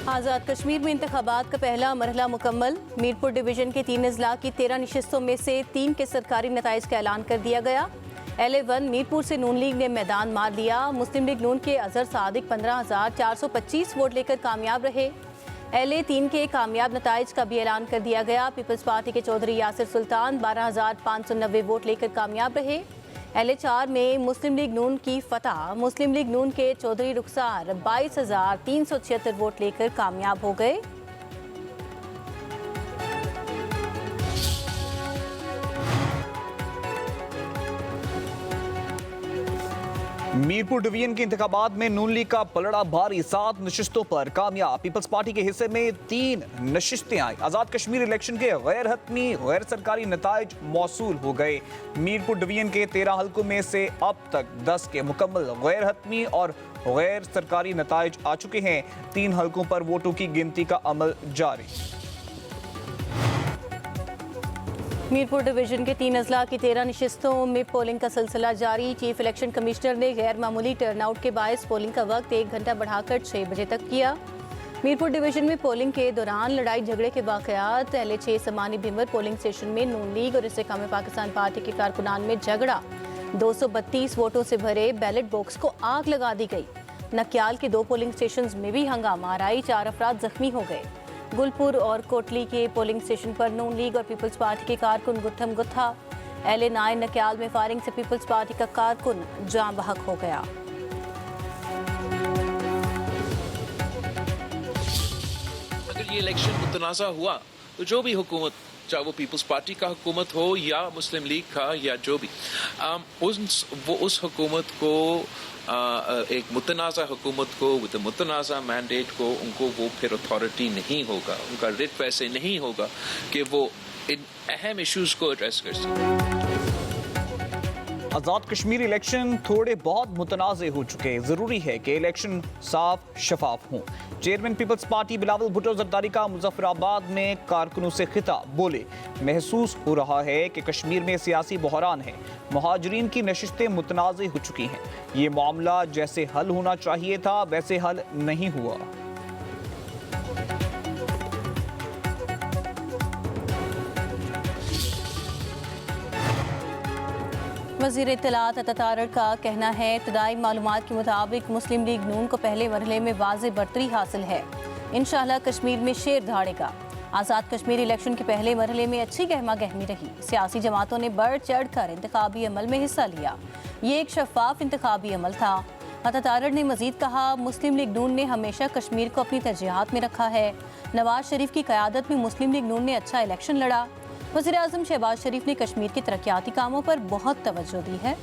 आज़ाद कश्मीर में इंतखाबात का पहला मरहला मुकम्मल। मीरपुर डिवीजन के 3 अजला की 13 नशिस्तों में से 3 के सरकारी नताइज का ऐलान कर दिया गया। LA1 मीरपुर से नून लीग ने मैदान मार लिया। मुस्लिम लीग नून के अजहर सादिक 15,425 वोट लेकर कामयाब रहे। LA3 के कामयाब नताइज का भी ऐलान कर दिया गया। पीपल्स पार्टी के चौधरी यासिर सुल्तान 12,590 वोट लेकर कामयाब रहे। LA4 में मुस्लिम लीग नून की फतह। मुस्लिम लीग नून के चौधरी रुखसार 22,376 वोट लेकर कामयाब हो गए। मीरपुर डिवीजन के इंतखाबात में नून लीग का पलड़ा भारी, 7 नशिस्तों पर कामयाब। पीपल्स पार्टी के हिस्से में 3 नशिस्तें आई। आज़ाद कश्मीर इलेक्शन के गैर हतमी गैर सरकारी नताइज मौसूल हो गए। मीरपुर डिवीजन के 13 हल्कों में से अब तक 10 के मुकम्मल गैर हतमी और गैर सरकारी नताइज आ चुके हैं। 3 हल्कों पर वोटों की गिनती का अमल जारी। मीरपुर डिवीजन के 3 अजला की 13 नशिस्तों में पोलिंग का सिलसिला जारी। चीफ इलेक्शन कमिश्नर ने गैर मामूली टर्नआउट के बायस पोलिंग का वक्त 1 घंटा बढ़ाकर 6 बजे तक किया। मीरपुर डिवीजन में पोलिंग के दौरान लड़ाई झगड़े के वाकयात। LA6 समानी भीमर पोलिंग स्टेशन में नून लीग और इस्तेकाम पाकिस्तान पार्टी के कारकुनान में झगड़ा। 232 वोटों से भरे बैलेट बॉक्स को आग लगा दी गई। नक्याल के 2 पोलिंग स्टेशन में भी हंगामा आई, 4 अफराद जख्मी हो गए। गुलपुर और कोटली के पोलिंग स्टेशन पर नून लीग और पीपल्स पार्टी के कारकुन गुत्थम गुत्था। LA9 नक्याल में फायरिंग से पीपल्स पार्टी का कारकुन जान बहक हो गया। अगर ये इलेक्शन मुतनाज़ा हुआ तो जो भी हुकूमत, चाहे वो पीपल्स पार्टी का हुकूमत हो या मुस्लिम लीग का या जो भी, उस हुकूमत को एक मुतनाज़ा हुकूमत को विद मुतनाज़ा मैंडेट को उनको वो फिर अथॉरिटी नहीं होगा, उनका रिट वैसे नहीं होगा कि वो इन अहम इश्यूज़ को एड्रेस कर सकें। आज़ाद कश्मीर इलेक्शन थोड़े बहुत मुतनाज़े हो चुके। ज़रूरी है कि इलेक्शन साफ शफाफ हों। चेयरमैन पीपल्स पार्टी बिलावल भुट्टो जरदारी का मुजफ्फराबाद में कारकुनों से खिताब। बोले, महसूस हो रहा है कि कश्मीर में सियासी बहरान है। मुहाजिरीन की नशिस्तें मुतनाज़े हो चुकी हैं। ये मामला जैसे हल होना चाहिए था वैसे हल नहीं हुआ। वज़ीर इत्तलात अतातारड़ का कहना है, इब्तदाई मालूमात के मुताबिक मुस्लिम लीग नून को पहले मरहले में वाज़ेह बढ़तरी हासिल है। इंशाअल्लाह कश्मीर में शेर दहाड़ेगा। आज़ाद कश्मीर इलेक्शन के पहले मरहले में अच्छी गहमा गहमी रही। सियासी जमातों ने बढ़ चढ़ कर इंतखाबी अमल में हिस्सा लिया। ये एक शफाफ इंतखाबी अमल था। अतातारड़ ने मजीद कहा, मुस्लिम लीग नून ने हमेशा कश्मीर को अपनी तरजीहात में रखा है। नवाज शरीफ की क़यादत में मुस्लिम लीग नून ने अच्छा इलेक्शन लड़ा। वज़ीर आज़म शहबाज शरीफ ने कश्मीर के तरक्याती कामों पर बहुत तवज्जो दी है।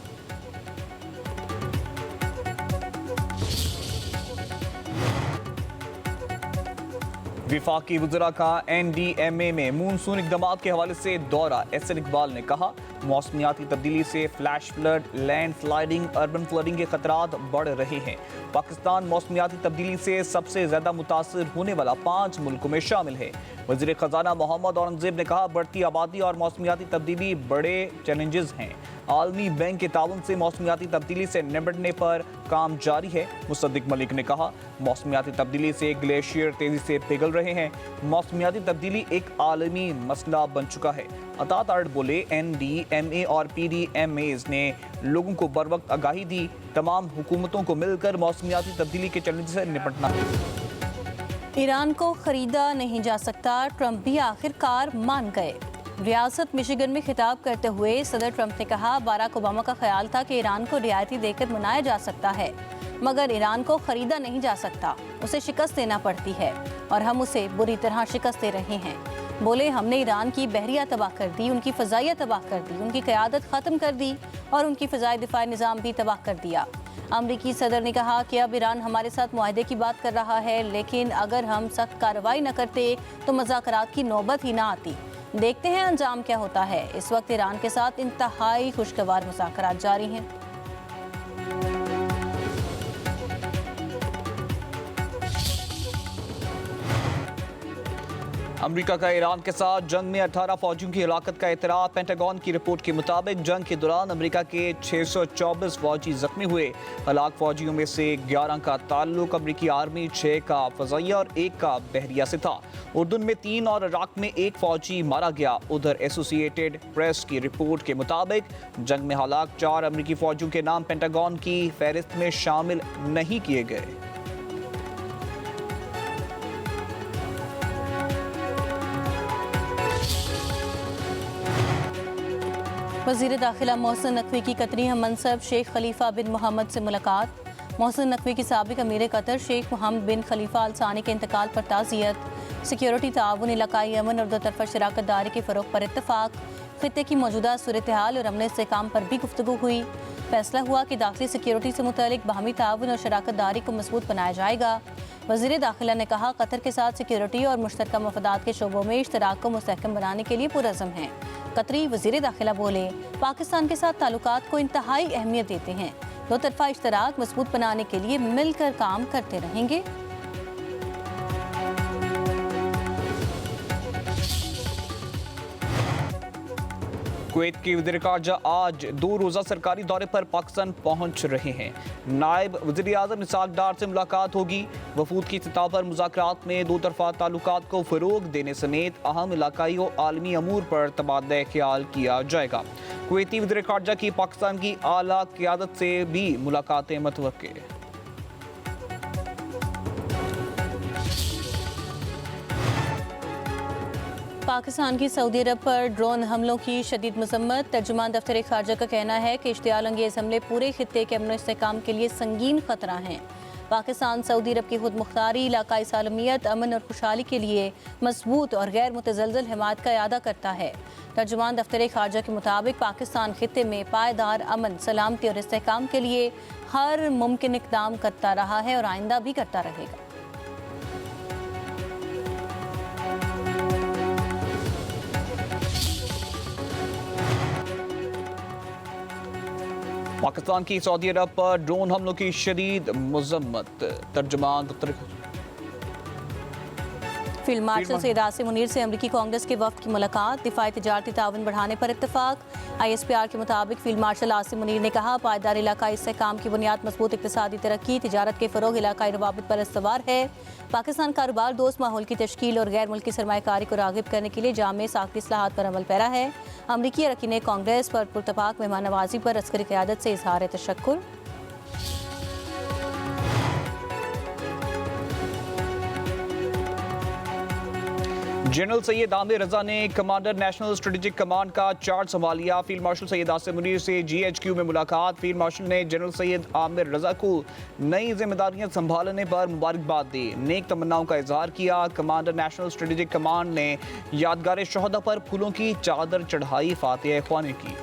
विफाकी वज़रा का NDMA में मानसून इक़दामात के हवाले से दौरा। SN इकबाल ने कहा, मौसमियाती तब्दीली से flash flood, land sliding, urban flooding के खतरात बढ़ रहे हैं। पाकिस्तान मौसमियाती तब्दीली से सबसे ज़्यादा मुतासर होने वाला 5 मुल्कों में शामिल है। वज़ीर ख़जाना मोहम्मद औरंगज़ेब ने कहा, बढ़ती आबादी और मौसमियाती तब्दीली बड़े चैलेंजेस हैं। आलमी बैंक के ताउन से मौसमियाती तब्दीली से निपटने पर काम जारी है। मुसद्दिक मलिक ने कहा, मौसमियाती तब्दीली से ग्लेशियर तेज़ी से पिघल रहे हैं। मौसमियाती तब्दीली एक आलमी मसला बन चुका है। अतातारड़ बोले, NDMA और PDMAs ने लोगों को बर वक्त आगाही दी। तमाम हुकूमतों को मिलकर मौसमियाती तब्दीली के चैलेंज से निपटना है। ईरान को खरीदा नहीं जा सकता, ट्रंप भी आखिरकार मान गए। रियासत मिशिगन में खिताब करते हुए सदर ट्रंप ने कहा, बाराक ओबामा का ख्याल था कि ईरान को रियायती देकर मनाया जा सकता है, मगर ईरान को खरीदा नहीं जा सकता। उसे शिकस्त देना पड़ती है और हम उसे बुरी तरह शिकस्त दे रहे हैं। बोले, हमने ईरान की बहरिया तबाह कर दी, उनकी फ़ज़ाइया तबाह कर दी, उनकी क़यादत ख़त्म कर दी और उनकी फ़ज़ाई दिफाई निज़ाम भी तबाह कर दिया। अमरीकी सदर ने कहा कि अब ईरान हमारे साथ मुआहदे की बात कर रहा है, लेकिन अगर हम सख्त कार्रवाई न करते तो मुज़ाकरात की नौबत ही ना आती। देखते हैं अंजाम क्या होता है। इस वक्त ईरान के साथ इंतहाई खुशगवार मुज़ाकरात जारी हैं। अमेरिका का ईरान के साथ जंग में 18 फौजियों की हलाकत का इतराफ़। पेंटागन की रिपोर्ट के मुताबिक जंग के दौरान अमेरिका के 624 फौजी जख्मी हुए। हलाक फौजियों में से 11 का ताल्लुक अमेरिकी आर्मी, 6 का फजाइया और 1 का बहरिया से था। उर्दून में 3 और इराक में 1 फौजी मारा गया। उधर एसोसिएटेड प्रेस की रिपोर्ट के मुताबिक जंग में हलाक 4 अमेरिकी फौजियों के नाम पेंटागन की फहरिस्त में शामिल नहीं किए गए। वज़ीर दाखिला मोहसिन नकवी की कतरी हम मनसब शेख खलीफा बिन मोहम्मद से मुलाकात। मोहसिन नकवी की साबिक अमीर कतर शेख मोहम्मद बिन खलीफा अल सानी के इंतकाल पर ताज़ियत। सिक्योरिटी ताउन, इलाकाई अमन और दोतरफा शराकत दारी के फ़रोग़ पर इत्तफ़ाक़। ख़ित्ते की मौजूदा सूरत हाल और अमन इस्तेहकाम पर भी गुफ्तगू हुई। फैसला हुआ कि दाखिली सिक्योरिटी से मुतल्लिक़ बाहमी ताउन और शराकत दारी को मज़बूत बनाया जाएगा। वज़ीर दाखिला ने कहा, कतर के साथ सिक्योरिटी और मुश्तरका मफादात के शोबों में इश्तराक को मुस्तहकम बनाने के लिए पुरज़म हैं। कतरी वज़ीर दाखिला बोले, पाकिस्तान के साथ ताल्लुकात को इंतहाई अहमियत देते हैं। दो तरफा इश्तराक मजबूत बनाने के लिए मिलकर काम करते रहेंगे। कुवैत के वज़ीर ख़ारजा आज 2 रोज़ा सरकारी दौरे पर पाकिस्तान पहुंच रहे हैं। नायब वज़ीर आज़म इसहाक़ डार से मुलाकात होगी। वफूद की सतह पर मुज़ाकरात में दो तरफ़ा ताल्लुकात को फ़रोग़ देने समेत अहम इलाकाई और आलमी अमूर पर तबादला ख्याल किया जाएगा। कुवैती वज़ीर ख़ारजा की पाकिस्तान की आला क़यादत से भी मुलाकातें मुतवक्के। पाकिस्तान की सऊदी अरब पर ड्रोन हमलों की शदीद मजम्मत। तर्जुमान दफ्तर ख़ारजा का कहना है कि इश्तियाल अंगेज़ हमले पूरे खित्ते के अमन इस्तेहकाम के लिए संगीन खतरा हैं। पाकिस्तान सऊदी अरब की खुद मुख्तारी, इलाकाई सालमियत, अमन और खुशहाली के लिए मजबूत और गैर मुतज़लज़ल हिमायत का इरादा करता है। तर्जुमान दफ्तर ख़ारजा के मुताबिक पाकिस्तान खित्ते में पायदार अमन, सलामती और इस्तेहकाम के लिए हर मुमकिन इक़दाम करता रहा है और आइंदा भी करता रहेगा। पाकिस्तान की सऊदी अरब पर ड्रोन हमलों की शदीद मजम्मत। तर्जुमान दफ्तर फील्ड मार्शल सैयद आसिम मुनीर से अमरीकी कांग्रेस के वफ़द की मुलाकात। दिफाई तिजारती ताउन बढ़ाने पर इत्तफाक। ISPR के मुताबिक फील्ड मार्शल आसिम मुनीर ने कहा, पायदार इलाकाई इस्तेहकाम की बुनियाद मजबूत इक़्तिसादी तरक्की, तिजारत के फ़रोग़, इलाकाई रवाबित पर इस्तवार है। पाकिस्तान कारोबार दोस्त माहौल की तश्कील और गैर मुल्की सरमायाकारी को राग़िब करने के लिए जामे साख्ती इस्लाहात पर अमल पैरा है। अमरीकी अरकान कांग्रेस पर पुरतपाक मेहमान नवाजी पर अस्करी क़यादत से इज़हार तशक्कुर। जनरल सैयद आमिर रजा ने कमांडर नेशनल स्ट्रेटेजिक कमांड का चार्ज संभाल लिया। फील्ड मार्शल सैयद आसिम मुनीर से GHQ में मुलाकात। फील्ड मार्शल ने जनरल सैयद आमिर रजा को नई जिम्मेदारियां संभालने पर मुबारकबाद दी, नेक तमन्नाओं का इजहार किया। कमांडर नेशनल स्ट्रेटेजिक कमांड ने यादगार शहदा पर फूलों की चादर चढ़ाई, फातिहा ख्वानी की।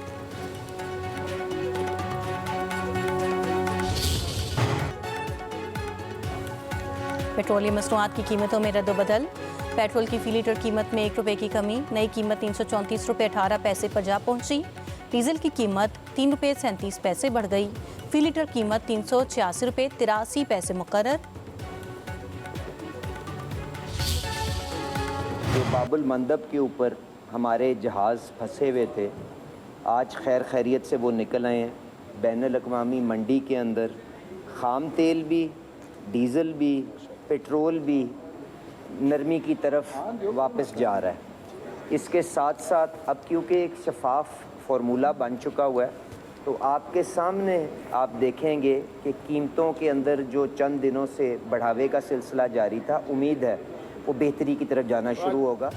पेट्रोलियम मसनूआत की कीमतों में रद्द-ओ-बदल। पेट्रोल की फी लीटर कीमत में 1 रुपये की कमी, नई कीमत 334 रुपये 18 पैसे पर जा पहुंची। डीजल की कीमत 3 रुपये 37 पैसे बढ़ गई। फी लीटर कीमत 386 रुपये 83 पैसे मुकर्रर। जो बाबुल मंदब के ऊपर हमारे जहाज़ फंसे हुए थे, आज खैर खैरियत से वो निकल आए हैं। बैनुल-अक़वामी मंडी के अंदर ख़ाम तेल भी, डीज़ल भी, पेट्रोल भी नरमी की तरफ वापस जा रहा है। इसके साथ साथ अब क्योंकि एक शफाफ फार्मूला बन चुका हुआ है, तो आपके सामने आप देखेंगे कि कीमतों के अंदर जो चंद दिनों से बढ़ावे का सिलसिला जारी था, उम्मीद है वो बेहतरी की तरफ जाना शुरू होगा।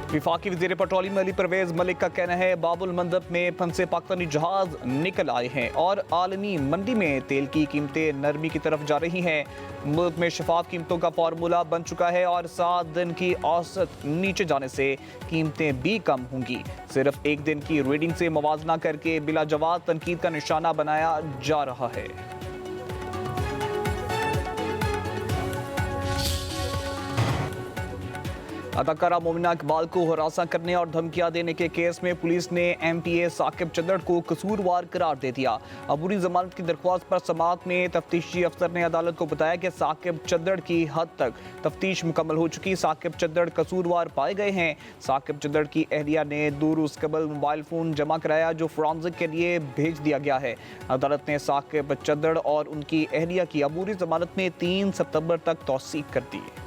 वफाकी वज़ीर पेट्रोलियम अली परवेज़ मलिक का कहना है, बाबुल मंदब में फंसे पाकिस्तानी जहाज निकल आए हैं और आलमी मंडी में तेल की कीमतें नरमी की तरफ जा रही हैं। मुल्क में शफाफ कीमतों का फार्मूला बन चुका है और 7 दिन की औसत नीचे जाने से कीमतें भी कम होंगी। सिर्फ एक दिन की रीडिंग से मुवाजना करके बिला जवाब तनकीद का निशाना बनाया जा रहा है। अदाकारा मोमिना इकबाल को हरासा करने और धमकियां देने के केस में पुलिस ने MPA साकिब चद्दड़ को कसूरवार करार दे दिया। अबूरी जमानत की दरख्वास्त पर समाअत में तफ्तीशी अफसर ने अदालत को बताया कि साकिब चद्दड़ की हद तक तफ्तीश मुकम्मल हो चुकी। साकिब चद्दड़ कसूरवार पाए गए हैं। साकिब चद्दड़ की अहलिया ने 2 रोज कबल मोबाइल फ़ोन जमा कराया जो फोरेंसिक के लिए भेज दिया गया है। अदालत ने साकिब चद्दड़ और उनकी अहलिया की अबूरी जमानत में 3 सितंबर तक तौसीक कर दी है।